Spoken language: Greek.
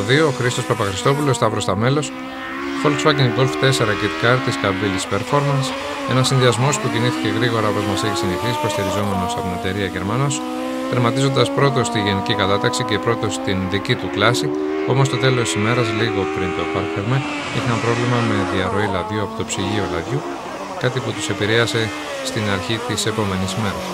2, ο Χρήστος Παπαχριστόπουλος, Σταύρος Σταμέλος, Volkswagen Golf 4 Kit Car της Cabilles Performance, ένας συνδυασμός που κινήθηκε γρήγορα όπως μας έχει συνηθίσει, υποστηριζόμενος από την εταιρεία Γερμανός, τερματίζοντας πρώτος στη γενική κατάταξη και πρώτος στην δική του κλάση, όμως στο τέλος της ημέρας, λίγο πριν το Parc Fermé, είχαν πρόβλημα με διαρροή λαδιού από το ψυγείο λαδιού, κάτι που τους επηρέασε στην αρχή της επόμενης μέρας.